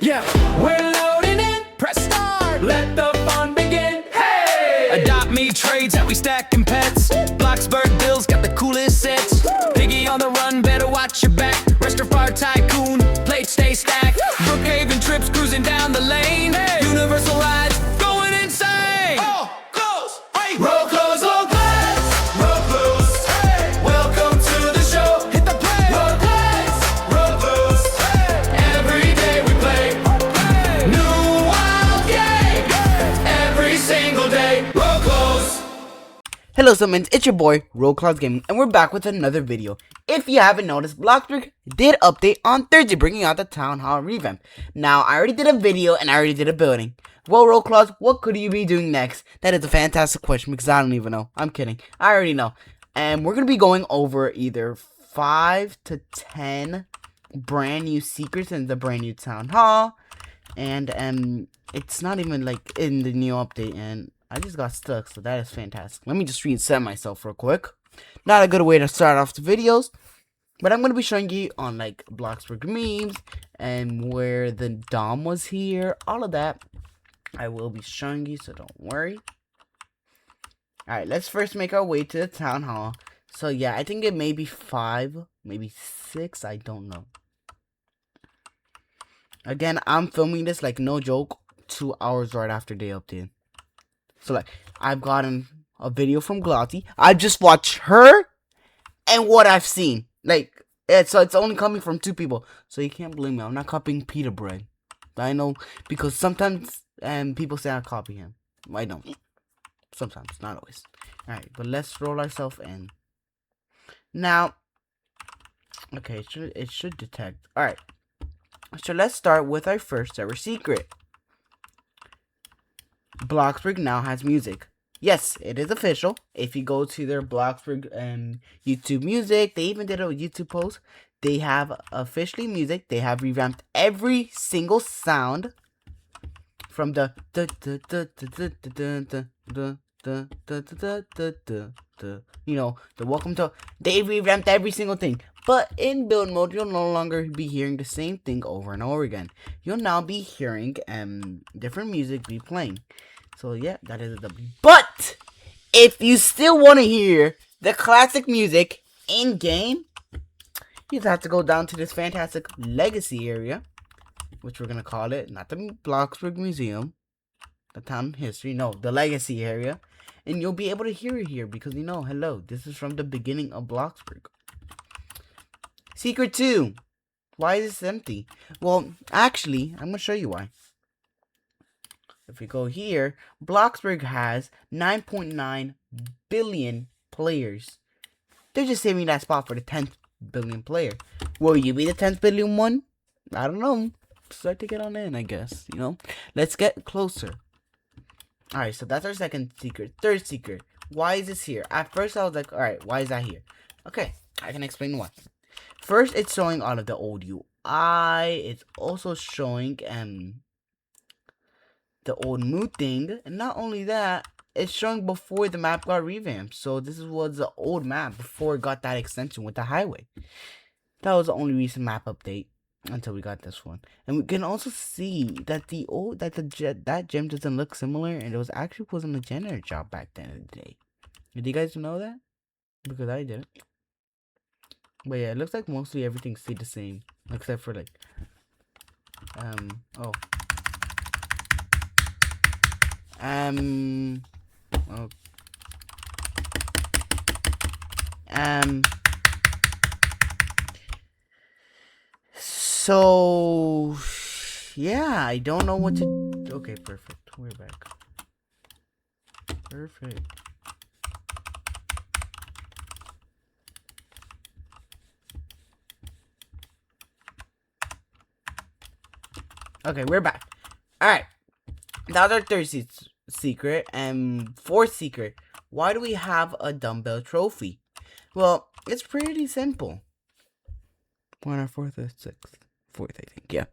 Yeah, we're loading in. Press start. Let the fun begin. Hey! Adopt me trades that we stack in pets. Bloxburg bills got the coolest sets. Piggy on the run, better watch your back. Rest of our Tycoon, plates stay stacked. Brookhaven trips cruising down the lane. Hey! Universal rides going insane. Oh, close. Hey! ROCLAWS, low class. ROCLAWS. Hey! Welcome to the show. Hit the play. ROCLAWS. ROCLAWS. Hey! Every day we play. New wild game. Every single day. ROCLAWS. Hello Snowmans, it's your boy ROCLAWS Gaming, and we're back with another video. If you haven't noticed, Bloxburg did update on Thursday, bringing out the Town Hall revamp. Now, I already did a video and I already did a building. Well, ROCLAWS, what could you be doing next? That is a fantastic question because I don't even know. I'm kidding. I already know. And we're going to be going over either 5 to 10 brand new secrets in the brand new Town Hall. And it's not even like in the new update, and I just got stuck, so that is fantastic. Let me just reset myself real quick. Not a good way to start off the videos, but I'm going to be showing you on like Bloxburg memes and where the Dom was here, all of that. I will be showing you, so don't worry. Alright, let's first make our way to the Town Hall. So yeah, I think it may be 5, maybe 6, I don't know. Again, I'm filming this like no joke 2 hours right after they update. So like, I've gotten a video from Glossy. I've just watched her and what I've seen. Like, so it's only coming from 2 people. So you can't blame me. I'm not copying Peter Bread. I know, because sometimes people say I copy him. I don't. Sometimes, not always. Alright, but let's roll ourselves in. Now, okay, it should detect. Alright. So let's start with our first ever secret. Bloxburg now has music. Yes, it is official. If you go to their Bloxburg YouTube music, they even did a YouTube post. They have officially music. They have revamped every single sound from the you know, the welcome to. They revamped every single thing. But in build mode, you'll no longer be hearing the same thing over and over again. You'll now be hearing different music be playing. So yeah, that is the. But if you still want to hear the classic music in game, you just have to go down to this fantastic legacy area, which we're gonna call it, not the Bloxburg Museum, the town history, no, the legacy area, and you'll be able to hear it here because you know, hello, this is from the beginning of Bloxburg. Secret 2. Why is this empty? Well, actually, I'm gonna show you why. If we go here, Bloxburg has 9.9 billion players. They're just saving that spot for the 10th billion player. Will you be the 10th billion one? I don't know. Start to get on in, I guess. You know? Let's get closer. Alright, so that's our second secret. Third secret. Why is this here? At first I was like, alright, why is that here? Okay, I can explain why. First, it's showing all of the old UI. It's also showing the old mood thing, and not only that, it's showing before the map got revamped. So this was the old map before it got that extension with the highway. That was the only recent map update until we got this one. And we can also see that that gem doesn't look similar, and it wasn't a janitor job back then in the day. Did you guys know that? Because I didn't. But yeah, it looks like mostly everything stayed the same, except for like oh. So yeah, I don't know what to. Okay, perfect. We're back. Perfect. Okay, we're back. Alright. That was our third secret. And fourth secret. Why do we have a dumbbell trophy? Well, it's pretty simple. One or fourth or sixth? Fourth, I think, yeah.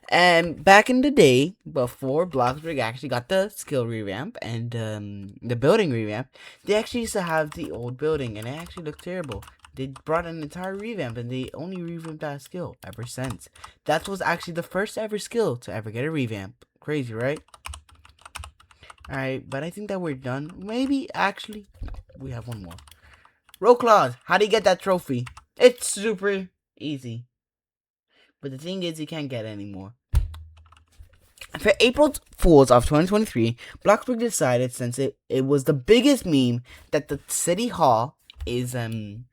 And back in the day, before Bloxburg actually got the skill revamp and the building revamp, they actually used to have the old building, and it actually looked terrible. They brought an entire revamp, and they only revamped that skill ever since. That was actually the first ever skill to ever get a revamp. Crazy, right? Alright, but I think that we're done. Maybe, actually, no, we have one more. ROCLAWS, how do you get that trophy? It's super easy. But the thing is, you can't get it anymore. For April Fools of 2023, Bloxburg decided, since it was the biggest meme, that the city hall is the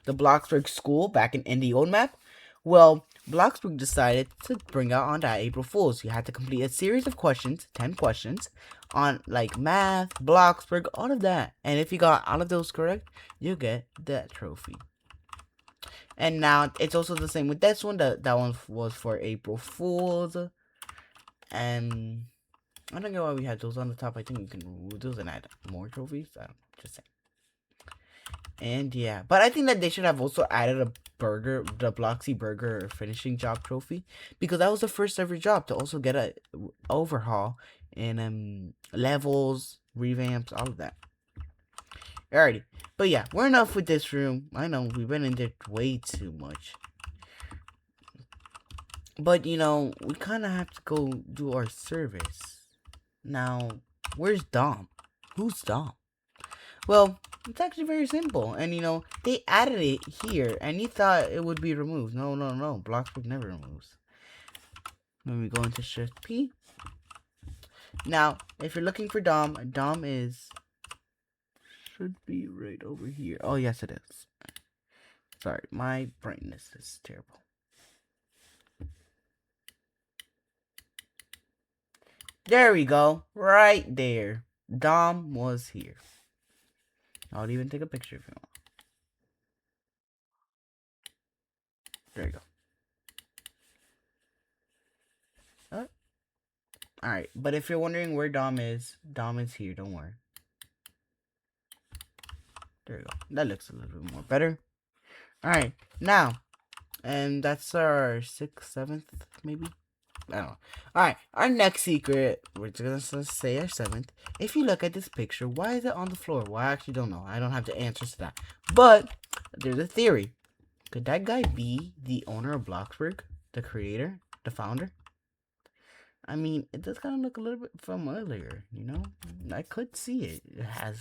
Bloxburg school back in the old map. Well, Bloxburg decided to bring out on that April Fools. You had to complete a series of questions, 10 questions, on like math, Bloxburg, all of that. And if you got all of those correct, you get that trophy. And now it's also the same with this one. That one was for April Fools. And I don't know why we had those on the top. I think we can remove those and add more trophies. I don't just saying. And yeah, but I think that they should have also added a burger, the Bloxy Burger finishing job trophy, because that was the first ever job to also get a overhaul in levels, revamps, all of that. Alrighty, but yeah, we're enough with this room. I know we've been in there way too much, but you know we kind of have to go do our service now. Where's Dom? Who's Dom? Well, it's actually very simple, and you know they added it here, and you thought it would be removed. No, Bloxburg never removes. When we go into Shift P. Now, if you're looking for Dom, Dom should be right over here. Oh yes, it is. Sorry, my brightness is terrible. There we go, right there. Dom was here. I'll even take a picture if you want. There you go. Alright, but if you're wondering where Dom is here, don't worry. There you go. That looks a little bit more better. Alright, now, and that's our 6th, 7th, maybe? I don't know. Alright, our next secret, we're just gonna say our 7th. If you look at this picture, why is it on the floor? Well, I actually don't know. I don't have the answers to that. But there's a theory. Could that guy be the owner of Bloxburg? The creator? The founder? I mean, it does kind of look a little bit familiar, you know? I could see it. It has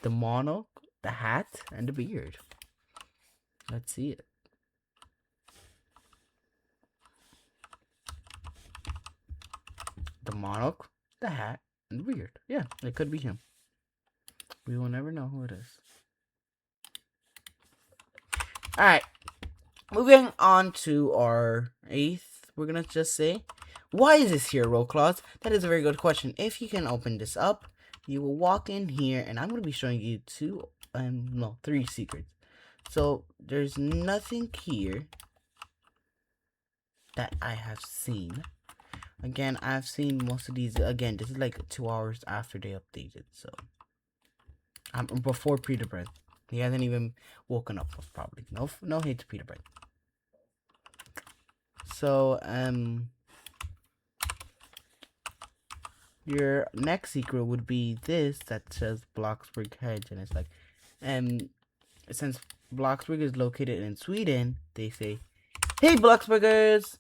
the monocle, the hat, and the beard. Let's see it. The monocle, the hat, and the beard. Yeah, it could be him. We will never know who it is. Alright. Moving on to our 8th, we're gonna just say, why is this here, ROCLAWS? That is a very good question. If you can open this up, you will walk in here, and I'm gonna be showing you 3 secrets. So there's nothing here that I have seen. Again, I've seen most of these. Again, this is like 2 hours after they updated, so before Peter Bread. He hasn't even woken up, probably. No hate to Peter Bread. So your next secret would be this that says Bloxburg Hedge, and it's like, since Bloxburg is located in Sweden, they say, "Hey Bloxburgers!"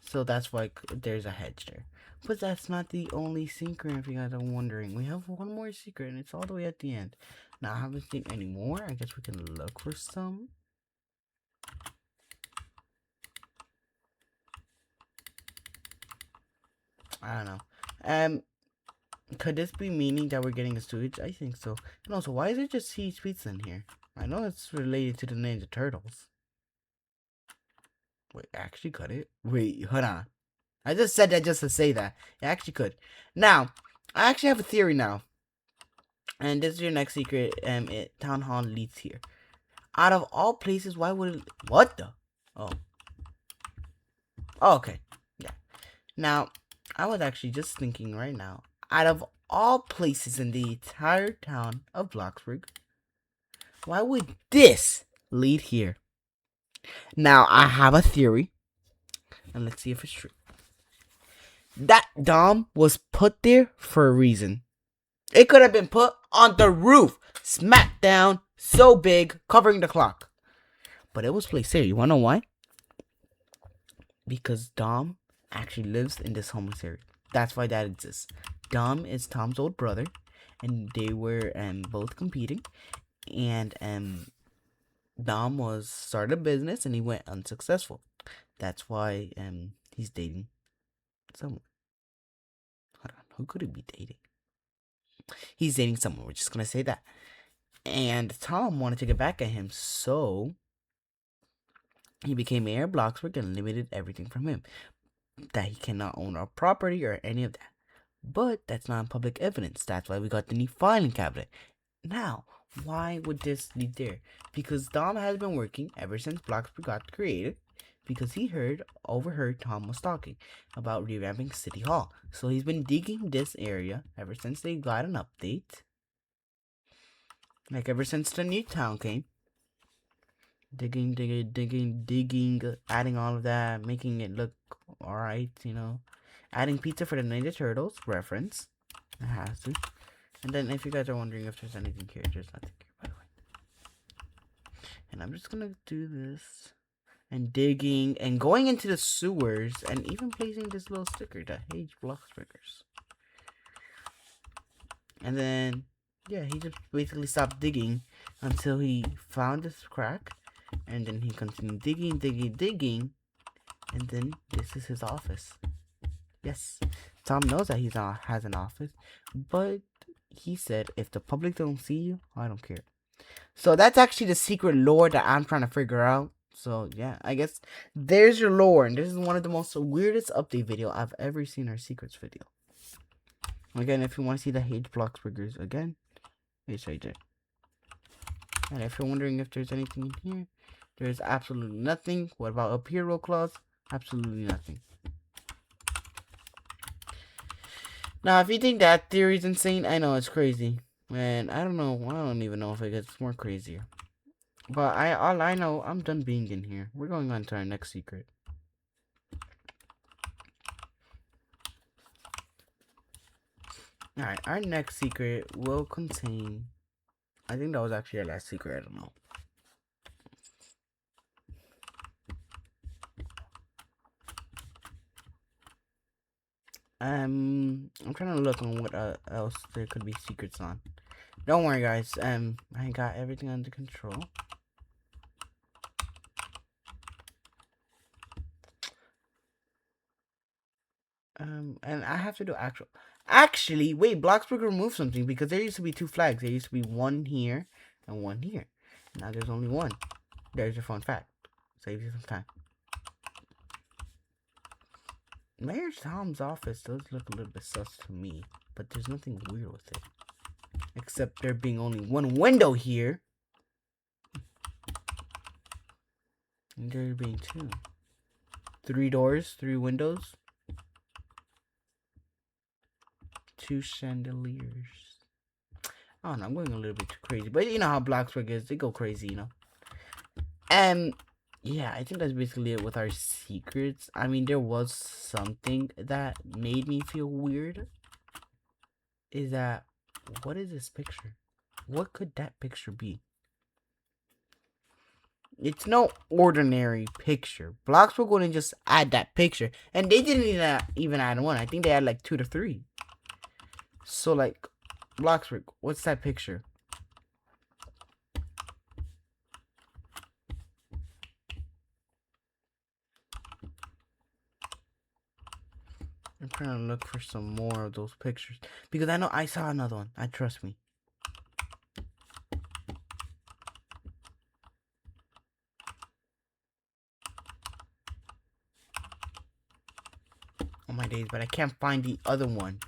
So that's why there's a hedge there. But that's not the only secret, if you guys are wondering. We have one more secret, and it's all the way at the end. Now, I haven't seen any more. I guess we can look for some. I don't know. Could this be meaning that we're getting a sewage? I think so. And also, why is there just CH Pizza in here? I know it's related to the Ninja Turtles. Wait, actually could it? Wait, hold on. I just said that just to say that. It actually could. Now, I actually have a theory now. And this is your next secret. Town Hall leads here. Out of all places, why would it... What the? Oh. Oh, okay. Yeah. Now, I was actually just thinking right now. Out of all places in the entire town of Bloxburg, why would this lead here? Now, I have a theory, and let's see if it's true. That Dom was put there for a reason. It could have been put on the roof, smack down So big, covering the clock. But it was placed there. You wanna know why? Because Dom actually lives in this homeless area. That's why that exists. Dom is Tom's old brother, and they were both competing. And Dom was started a business and he went unsuccessful. That's why he's dating someone. Hold on, who could he be dating? He's dating someone. We're just gonna say that. And Tom wanted to get back at him, so he became mayor of Bloxburg and limited everything from him. That he cannot own our property or any of that. But that's not public evidence. That's why we got the new filing cabinet. Now, why would this be there? Because Dom has been working ever since Bloxburg got created. Because he overheard Tom was talking about revamping City Hall. So he's been digging this area ever since they got an update. Like ever since the new town came. Digging, adding all of that, making it look alright, you know. Adding pizza for the Ninja Turtles, reference. It has to. And then if you guys are wondering if there's anything here, there's nothing here, by the way. And I'm just gonna do this. And digging, and going into the sewers, and even placing this little sticker that hates Bloxburgers. And then, yeah, he just basically stopped digging until he found this crack. And then he continued digging. And then this is his office. Yes, Tom knows that he has an office. But he said, if the public don't see you, I don't care. So that's actually the secret lore that I'm trying to figure out. So yeah, I guess there's your lore. And this is one of the most weirdest update video I've ever seen, our secrets video. Again, if you want to see the hate Bloxburgers again, it's right there. And if you're wondering if there's anything in here, there's absolutely nothing. What about up here, ROCLAWS? Absolutely nothing. Now, if you think that theory is insane, I know it's crazy. And I don't know. I don't even know if it gets more crazier. But all I know, I'm done being in here. We're going on to our next secret. Alright, our next secret will contain... I think that was actually our last secret. I don't know. I'm trying to look on what else there could be secrets on. Don't worry, guys. I got everything under control. And I have to do actually, wait, Bloxburg removed something because there used to be two flags. There used to be one here and one here. Now there's only one. There's your fun fact. Save you some time. Mayor Tom's office does look a little bit sus to me, but there's nothing weird with it. Except there being only one window here. And there being two. 3 doors, 3 windows. 2 chandeliers. I don't know, I'm going a little bit too crazy. But you know how Bloxburg is, they go crazy, you know. And yeah, I think that's basically it with our secrets. I mean, there was something that made me feel weird. Is that, what is this picture? What could that picture be? It's no ordinary picture. Bloxburg wouldn't just add that picture. And they didn't even add one. I think they had like 2 to 3. So like, Bloxburg, what's that picture? I'm trying to look for some more of those pictures. Because I know I saw another one. Trust me. Oh my days, but I can't find the other one.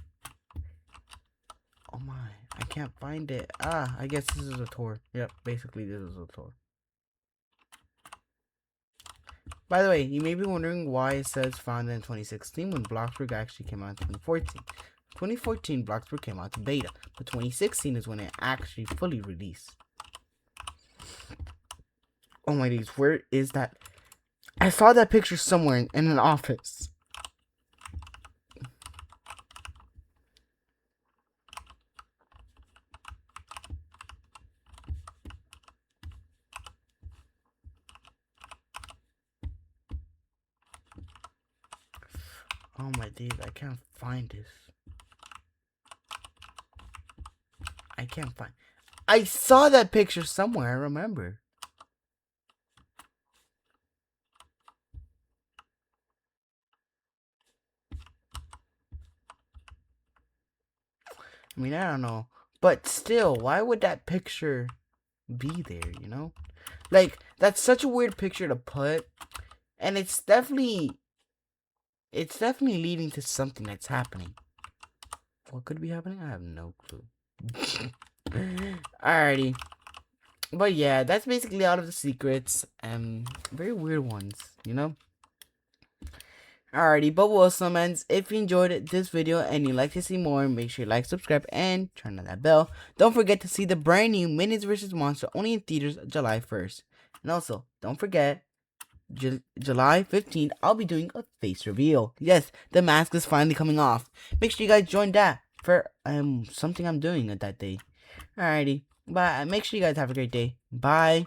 Oh my, I can't find it. Ah, I guess this is a tour. Yep, basically this is a tour. By the way, you may be wondering why it says founded in 2016 when Bloxburg actually came out in 2014. 2014, Bloxburg came out to beta, but 2016 is when it actually fully released. Oh my days, where is that? I saw that picture somewhere in an office. Oh my days, I can't find this. I can't find. I saw that picture somewhere, I remember. I mean, I don't know. But still, why would that picture be there, you know? Like, that's such a weird picture to put. And it's definitely leading to something that's happening. What could be happening? I have no clue. Alrighty. But yeah, that's basically all of the secrets. Very weird ones, you know? Alrighty, but well, Snowmans, if you enjoyed this video and you'd like to see more, make sure you like, subscribe, and turn on that bell. Don't forget to see the brand new Minions vs. Monster only in theaters July 1st. And also, don't forget, July 15th, I'll be doing a face reveal. Yes, the mask is finally coming off. Make sure you guys join that for something I'm doing at that day. Alrighty, bye. Make sure you guys have a great day. Bye.